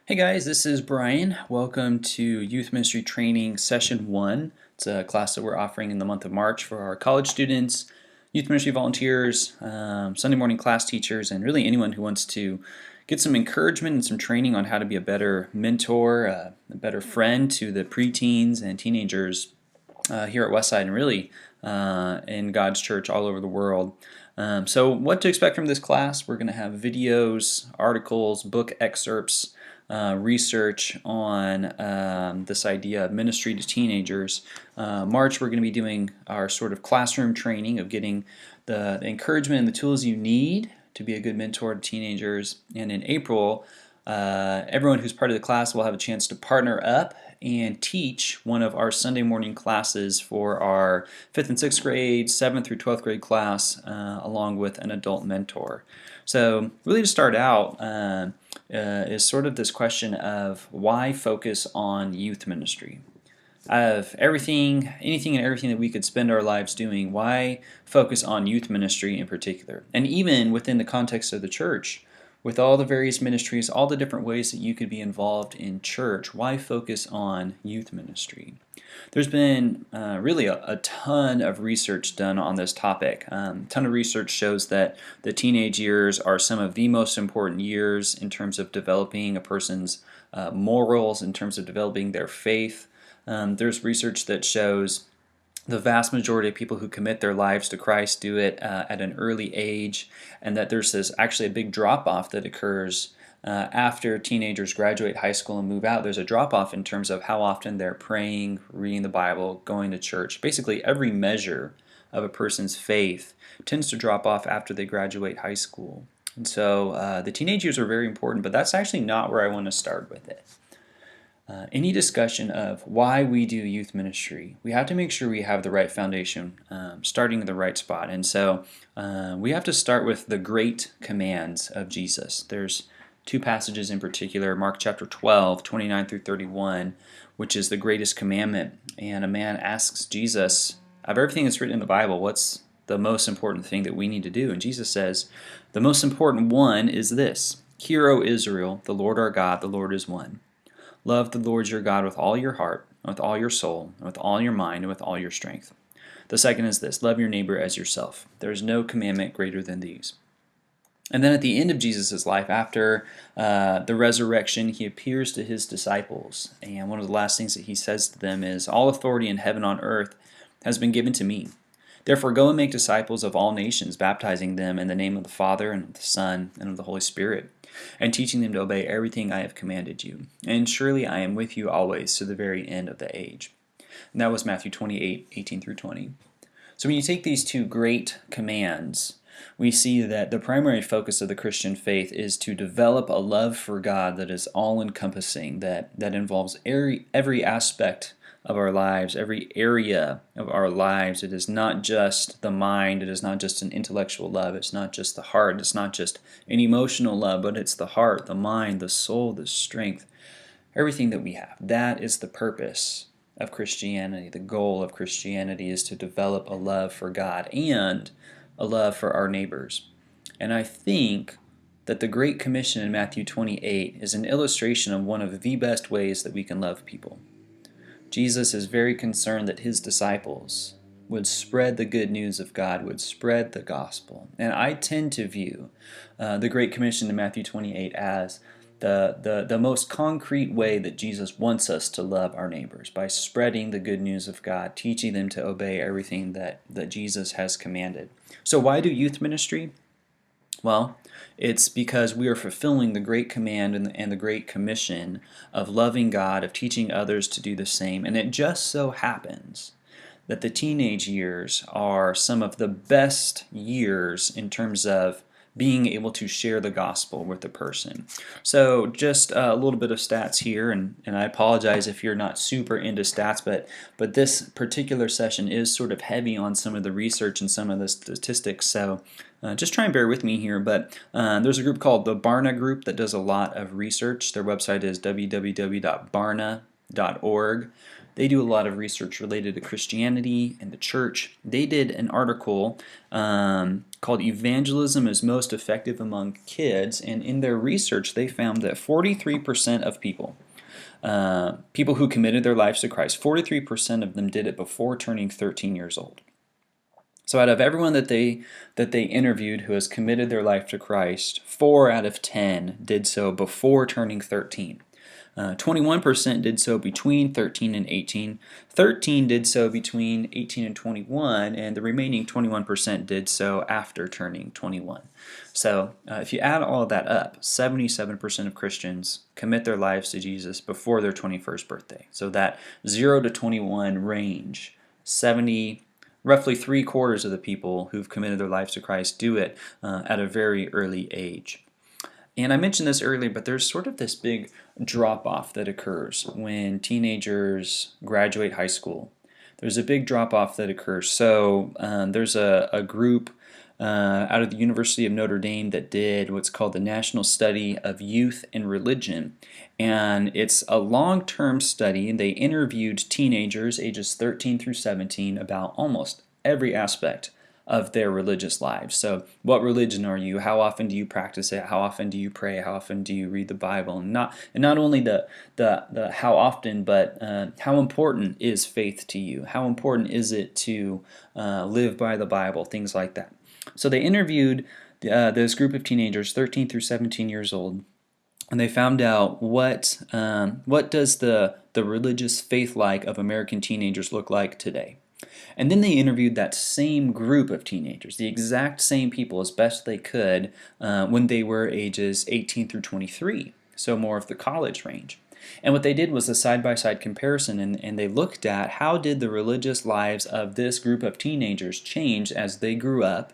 Hey guys, this is Brian. Welcome to Youth Ministry Training Session 1. It's a class that we're offering in the month of March for our college students, youth ministry volunteers, Sunday morning class teachers, and really anyone who wants to get some encouragement and some training on how to be a better mentor, a better friend to the preteens and teenagers here at Westside and really in God's church all over the world. So what to expect from this class? We're going to have videos, articles, book excerpts, research on this idea of ministry to teenagers. March, we're going to be doing our sort of classroom training of getting the encouragement and the tools you need to be a good mentor to teenagers. And in April, everyone who's part of the class will have a chance to partner up and teach one of our Sunday morning classes for our 5th and 6th grade, 7th through 12th grade class, along with an adult mentor. So really to start out is sort of this question of why focus on youth ministry? Of anything and everything that we could spend our lives doing, why focus on youth ministry in particular? And even within the context of the church, with all the various ministries, all the different ways that you could be involved in church, why focus on youth ministry? There's been really a ton of research done on this topic. A ton of research shows that the teenage years are some of the most important years in terms of developing a person's morals, in terms of developing their faith. There's research that shows the vast majority of people who commit their lives to Christ do it at an early age, and that there's actually a big drop-off that occurs after teenagers graduate high school and move out. There's a drop-off in terms of how often they're praying, reading the Bible, going to church. Basically, every measure of a person's faith tends to drop off after they graduate high school. And so the teenage years are very important, but that's actually not where I want to start with it. Any discussion of why we do youth ministry, we have to make sure we have the right foundation, starting in the right spot. And so we have to start with the great commands of Jesus. There's two passages in particular, Mark chapter 12, 29 through 31, which is the greatest commandment. And a man asks Jesus, of everything that's written in the Bible, what's the most important thing that we need to do? And Jesus says, the most important one is this: Hear, O Israel, the Lord our God, the Lord is one. Love the Lord your God with all your heart, with all your soul, and with all your mind, and with all your strength. The second is this: love your neighbor as yourself. There is no commandment greater than these. And then at the end of Jesus' life, after the resurrection, he appears to his disciples. And one of the last things that he says to them is, all authority in heaven and on earth has been given to me. Therefore go and make disciples of all nations, baptizing them in the name of the Father, and of the Son, and of the Holy Spirit, and teaching them to obey everything I have commanded you. And surely I am with you always to the very end of the age. And that was Matthew 28, 18 through 20. So when you take these two great commands, we see that the primary focus of the Christian faith is to develop a love for God that is all-encompassing, that involves every aspect of our lives, every area of our lives. It is not just the mind, it is not just an intellectual love, it's not just the heart, it's not just an emotional love, but it's the heart, the mind, the soul, the strength, everything that we have. That is the purpose of Christianity. The goal of Christianity is to develop a love for God and a love for our neighbors. And I think that the Great Commission in Matthew 28 is an illustration of one of the best ways that we can love people. Jesus is very concerned that his disciples would spread the good news of God, would spread the gospel. And I tend to view the Great Commission in Matthew 28 as the most concrete way that Jesus wants us to love our neighbors, by spreading the good news of God, teaching them to obey everything that Jesus has commanded. So why do youth ministry? Well, it's because we are fulfilling the great command and the great commission of loving God, of teaching others to do the same. And it just so happens that the teenage years are some of the best years in terms of being able to share the gospel with a person. So just a little bit of stats here, and I apologize if you're not super into stats, but this particular session is sort of heavy on some of the research and some of the statistics, so just try and bear with me here. But there's a group called the Barna Group that does a lot of research. Their website is www.barna.org. They do a lot of research related to Christianity and the church. They did an article called Evangelism is Most Effective Among Kids, and in their research they found that 43% of people who committed their lives to Christ, 43% of them did it before turning 13 years old. So out of everyone that they interviewed who has committed their life to Christ, 4 out of 10 did so before turning 13. 21% did so between 13 and 18. 13 did so between 18 and 21, and the remaining 21% did so after turning 21. So if you add all of that up, 77% of Christians commit their lives to Jesus before their 21st birthday. So that 0 to 21 range, roughly 3/4 of the people who've committed their lives to Christ do it at a very early age. And I mentioned this earlier, but there's sort of this big drop-off that occurs when teenagers graduate high school. There's a big drop-off that occurs. So there's a group out of the University of Notre Dame that did what's called the National Study of Youth and Religion. And it's a long-term study, and they interviewed teenagers ages 13 through 17 about almost every aspect of their religious lives. So what religion are you? How often do you practice it? How often do you pray? How often do you read the Bible? And not only the how often, but how important is faith to you? How important is it to live by the Bible? Things like that. So they interviewed this group of teenagers, 13 through 17 years old, and they found out what does the religious faith like of American teenagers look like today. And then they interviewed that same group of teenagers, the exact same people as best they could when they were ages 18 through 23, so more of the college range. And what they did was a side-by-side comparison, and they looked at how did the religious lives of this group of teenagers change as they grew up,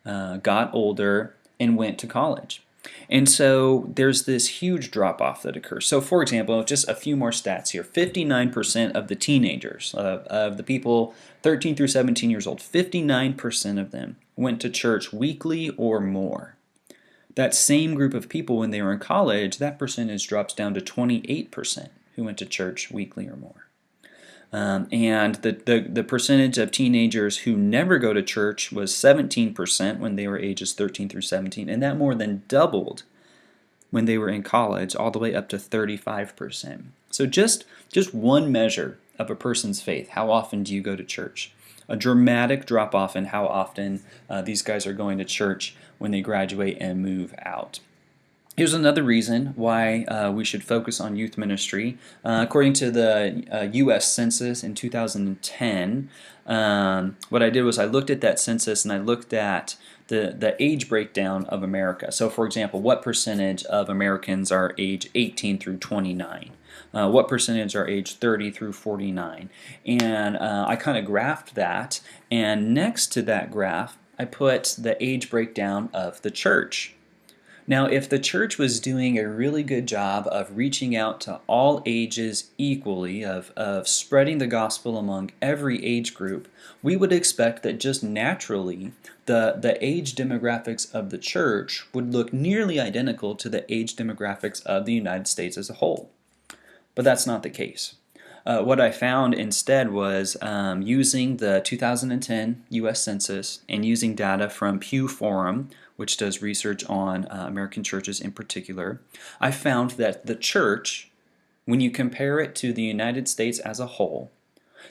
got older, and went to college. And so there's this huge drop-off that occurs. So for example, just a few more stats here. 59% of the teenagers, of the people 13 through 17 years old, 59% of them went to church weekly or more. That same group of people when they were in college, that percentage drops down to 28% who went to church weekly or more. And the percentage of teenagers who never go to church was 17% when they were ages 13 through 17, and that more than doubled when they were in college, all the way up to 35%. So just one measure of a person's faith. How often do you go to church? A dramatic drop-off in how often these guys are going to church when they graduate and move out. Here's another reason why we should focus on youth ministry. According to the U.S. Census in 2010, what I did was I looked at that census and I looked at the age breakdown of America. So for example, what percentage of Americans are age 18 through 29? What percentage are age 30 through 49? And I kind of graphed that, and next to that graph, I put the age breakdown of the church. Now, if the church was doing a really good job of reaching out to all ages equally, of spreading the gospel among every age group, we would expect that just naturally the age demographics of the church would look nearly identical to the age demographics of the United States as a whole. But that's not the case. What I found instead was using the 2010 U.S. Census and using data from Pew Forum, which does research on American churches in particular, I found that the church, when you compare it to the United States as a whole,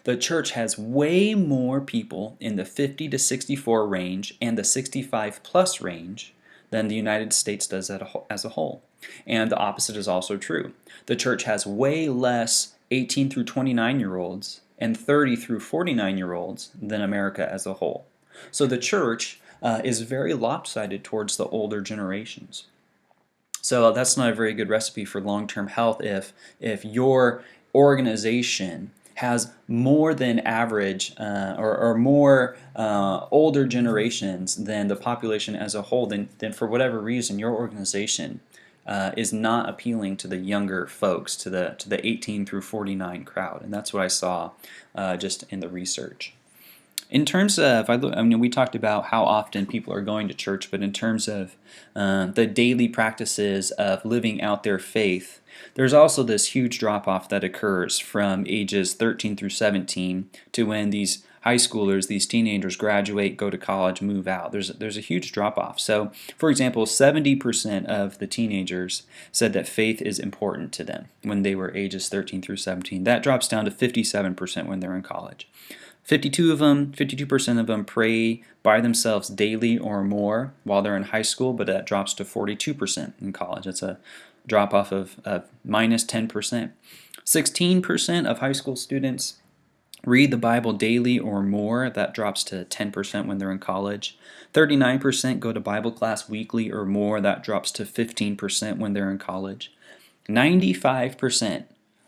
the church has way more people in the 50 to 64 range and the 65 plus range than the United States does as a whole. And the opposite is also true. The church has way less 18 through 29-year-olds and 30 through 49-year-olds than America as a whole. So the church is very lopsided towards the older generations. So that's not a very good recipe for long-term health if your organization has more than average or more older generations than the population as a whole, then for whatever reason your organization is not appealing to the younger folks, to the 18 through 49 crowd. And that's what I saw just in the research. In terms of, I mean, we talked about how often people are going to church, but in terms of the daily practices of living out their faith, there's also this huge drop-off that occurs from ages 13 through 17 to when these high schoolers, these teenagers graduate, go to college, move out. There's a huge drop-off. So, for example, 70% of the teenagers said that faith is important to them when they were ages 13 through 17. That drops down to 57% when they're in college. 52% of them pray by themselves daily or more while they're in high school, but that drops to 42% in college. That's a drop off of minus 10%. 16% of high school students read the Bible daily or more. That drops to 10% when they're in college. 39% go to Bible class weekly or more. That drops to 15% when they're in college. 95%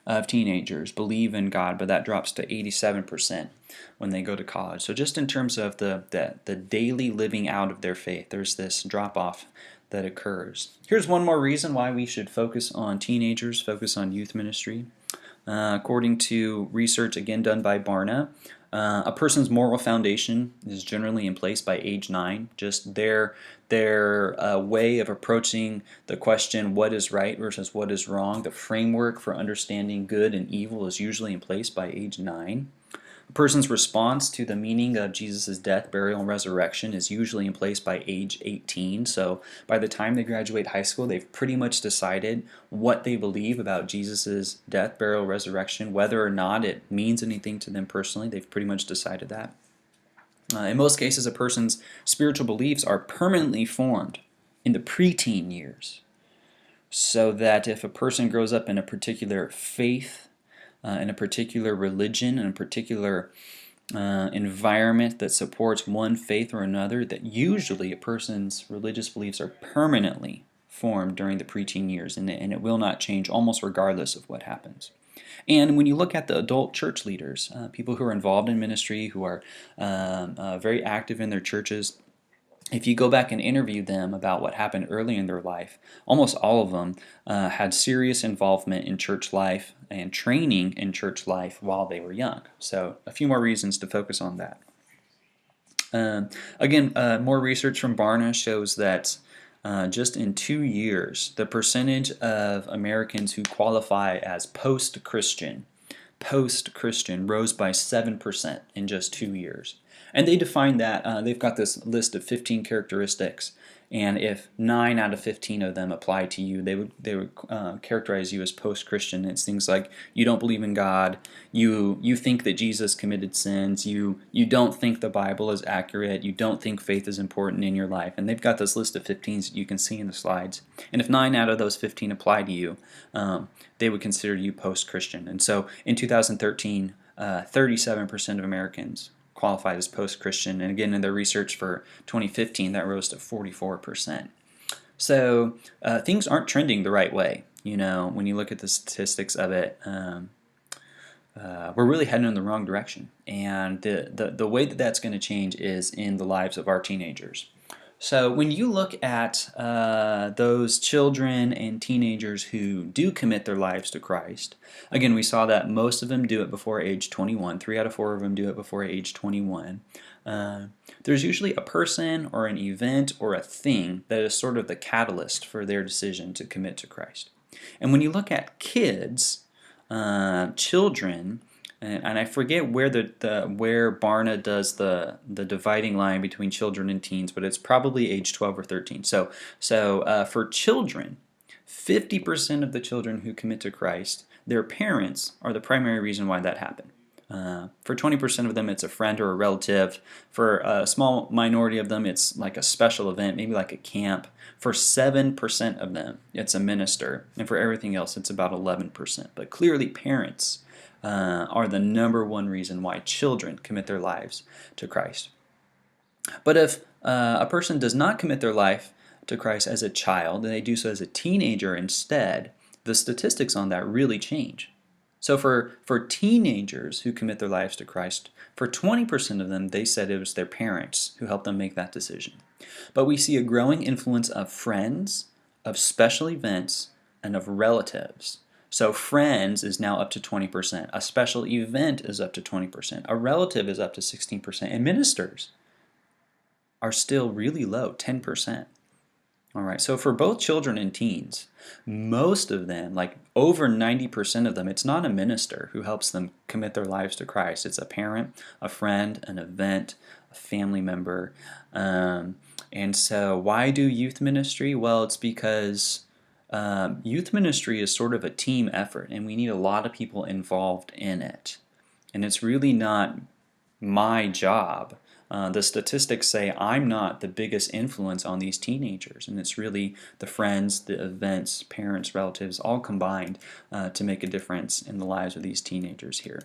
of teenagers believe in God, but that drops to 87% when they go to college. So just in terms of the daily living out of their faith, there's this drop-off that occurs. Here's one more reason why we should focus on teenagers, focus on youth ministry. According to research, again done by Barna, a person's moral foundation is generally in place by age 9. Just their way of approaching the question, what is right versus what is wrong, the framework for understanding good and evil is usually in place by age 9. A person's response to the meaning of Jesus' death, burial, and resurrection is usually in place by age 18. So by the time they graduate high school, they've pretty much decided what they believe about Jesus' death, burial, resurrection, whether or not it means anything to them personally. They've pretty much decided that. In most cases, a person's spiritual beliefs are permanently formed in the preteen years, so that if a person grows up in a particular faith, in a particular religion, in a particular environment that supports one faith or another, that usually a person's religious beliefs are permanently formed during the preteen years, and it will not change almost regardless of what happens. And when you look at the adult church leaders, people who are involved in ministry, who are very active in their churches, if you go back and interview them about what happened early in their life, almost all of them had serious involvement in church life and training in church life while they were young. So a few more reasons to focus on that. Again, more research from Barna shows that just in 2 years, the percentage of Americans who qualify as post-Christian rose by 7% in just 2 years. And they define that, they've got this list of 15 characteristics, and if 9 out of 15 of them apply to you, they would characterize you as post-Christian. It's things like you don't believe in God, you think that Jesus committed sins, you don't think the Bible is accurate, you don't think faith is important in your life. And they've got this list of 15s that you can see in the slides. And if 9 out of those 15 apply to you, they would consider you post-Christian. And so in 2013, 37% of Americans qualified as post-Christian, and again in their research for 2015 that rose to 44%. So things aren't trending the right way. You know, when you look at the statistics of it, we're really heading in the wrong direction, and the way that that's going to change is in the lives of our teenagers. So when you look at those children and teenagers who do commit their lives to Christ, again, we saw that most of them do it before age 21. 3 out of 4 of them do it before age 21. There's usually a person or an event or a thing that is sort of the catalyst for their decision to commit to Christ. And when you look at kids, children, and I forget where where Barna does the dividing line between children and teens, but it's probably age 12 or 13. So for children, 50% of the children who commit to Christ, their parents are the primary reason why that happened. For 20% of them, it's a friend or a relative. For a small minority of them, it's like a special event, maybe like a camp. For 7% of them, it's a minister. And for everything else, it's about 11%. But clearly, parents are the number one reason why children commit their lives to Christ. But if a person does not commit their life to Christ as a child, and they do so as a teenager instead, the statistics on that really change. So for teenagers who commit their lives to Christ, for 20% of them, they said it was their parents who helped them make that decision. But we see a growing influence of friends, of special events, and of relatives. So friends is now up to 20%. A special event is up to 20%. A relative is up to 16%. And ministers are still really low, 10%. All right, so for both children and teens, most of them, like over 90% of them, it's not a minister who helps them commit their lives to Christ. It's a parent, a friend, an event, a family member. And so why do youth ministry? Well, it's because youth ministry is sort of a team effort, and we need a lot of people involved in it. And it's really not my job. The statistics say I'm not the biggest influence on these teenagers, and it's really the friends, the events, parents, relatives, all combined to make a difference in the lives of these teenagers here.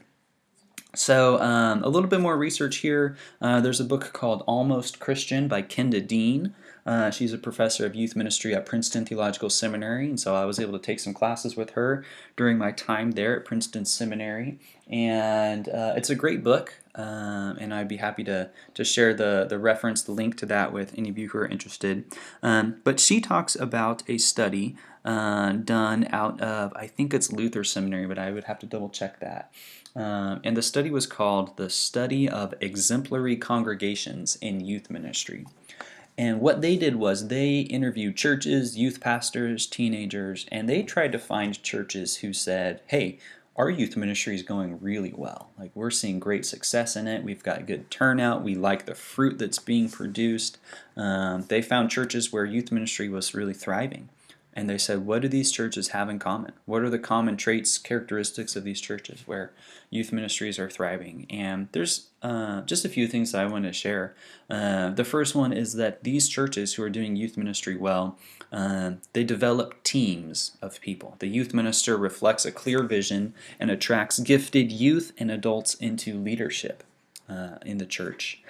So a little bit more research here. There's a book called Almost Christian by Kenda Dean. She's a professor of youth ministry at Princeton Theological Seminary, and so I was able to take some classes with her during my time there at Princeton Seminary. And it's a great book, and I'd be happy to share the reference, the link to that with any of you who are interested. But she talks about a study done out of, I think it's Luther Seminary, but I would have to double check that. And the study was called The Study of Exemplary Congregations in Youth Ministry. And what they did was they interviewed churches, youth pastors, teenagers, and they tried to find churches who said, hey, our youth ministry is going really well. Like, we're seeing great success in it. We've got good turnout. We like the fruit that's being produced. They found churches where youth ministry was really thriving. And they said, what do these churches have in common? What are the common traits, characteristics of these churches where youth ministries are thriving? And there's just a few things that I want to share. The first one is that these churches who are doing youth ministry well, they develop teams of people. The youth minister reflects a clear vision and attracts gifted youth and adults into leadership in the church.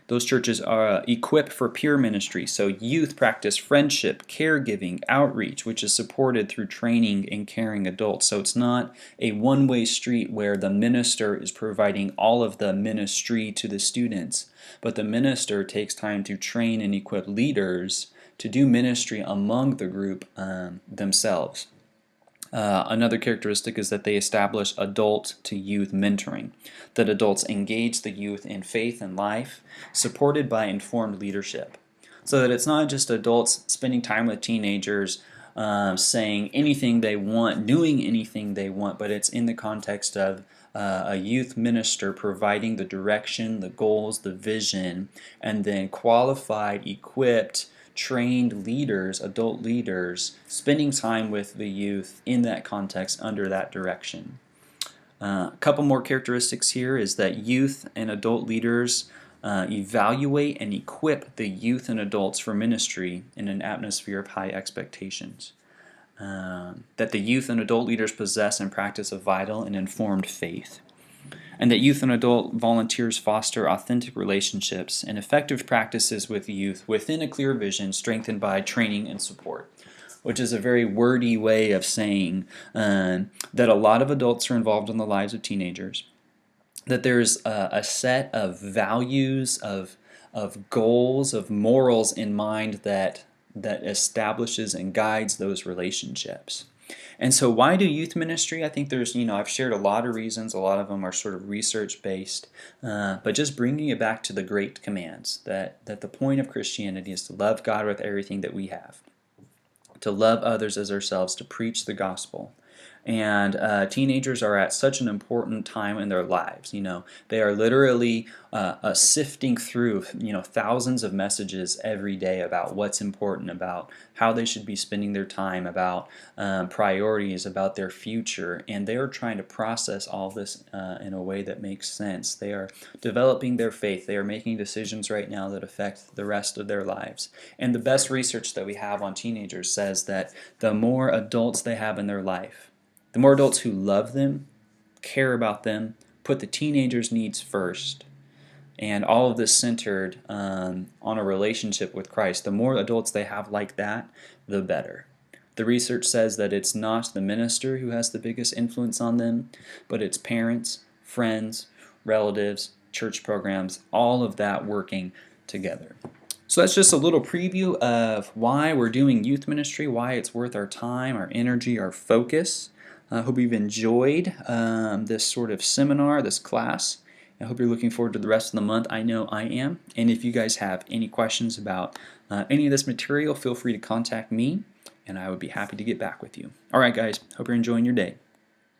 Those churches are equipped for peer ministry, so youth practice friendship, caregiving, outreach, which is supported through training and caring adults. So it's not a one-way street where the minister is providing all of the ministry to the students, but the minister takes time to train and equip leaders to do ministry among the group themselves. Another characteristic is that they establish adult to youth mentoring, that adults engage the youth in faith and life, supported by informed leadership. So that it's not just adults spending time with teenagers, saying anything they want, doing anything they want, but it's in the context of a youth minister providing the direction, the goals, the vision, and then qualified, equipped, trained leaders, adult leaders, spending time with the youth in that context under that direction. A couple more characteristics here is that youth and adult leaders evaluate and equip the youth and adults for ministry in an atmosphere of high expectations. That the youth and adult leaders possess and practice a vital and informed faith. And that youth and adult volunteers foster authentic relationships and effective practices with youth within a clear vision strengthened by training and support, which is a very wordy way of saying that a lot of adults are involved in the lives of teenagers, that there's a set of values, of goals, of morals in mind that establishes and guides those relationships. And so why do youth ministry? I think there's, I've shared a lot of reasons. A lot of them are sort of research-based. But just bringing it back to the great commands, that the point of Christianity is to love God with everything that we have, to love others as ourselves, to preach the gospel. And teenagers are at such an important time in their lives. They are literally sifting through, thousands of messages every day about what's important, about how they should be spending their time, about priorities, about their future. And they are trying to process all this in a way that makes sense. They are developing their faith. They are making decisions right now that affect the rest of their lives. And the best research that we have on teenagers says that the more adults they have in their life, the more adults who love them, care about them, put the teenagers' needs first, and all of this centered on a relationship with Christ, the more adults they have like that, the better. The research says that it's not the minister who has the biggest influence on them, but it's parents, friends, relatives, church programs, all of that working together. So that's just a little preview of why we're doing youth ministry, why it's worth our time, our energy, our focus. I hope you've enjoyed this sort of seminar, this class. I hope you're looking forward to the rest of the month. I know I am. And if you guys have any questions about any of this material, feel free to contact me, and I would be happy to get back with you. All right, guys. Hope you're enjoying your day.